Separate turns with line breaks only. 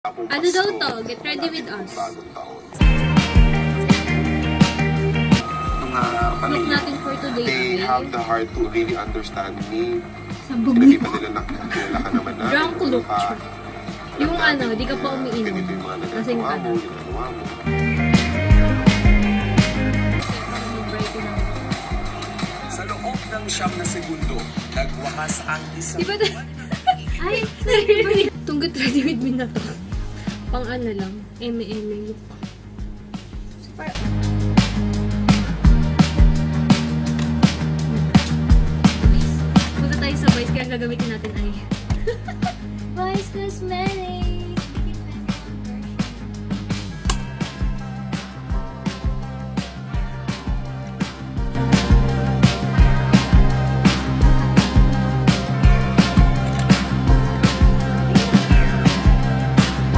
Ano daw to? Get ready with us.
Mga
Look
pamilya,
natin for today.
they
Okay?
have the heart to really understand me.
Sabog
Hindi
mo.
pa nila nakilala ka naman namin.
Drunk look. Yung ano, di ka pa umiinom.
Ganito yung mga
Lasing ka
nagagawa
na.
mo, ginagawa mo.
Sa loob ng 9 na segundo, nagwakas ang isang
Di ba Ay, sorry. Itong get ready with me na to. Pang ano lang, eme-eme look. Super. Punta tayo sa Vice, kaya gagamitin natin ay Vice Cosmetics.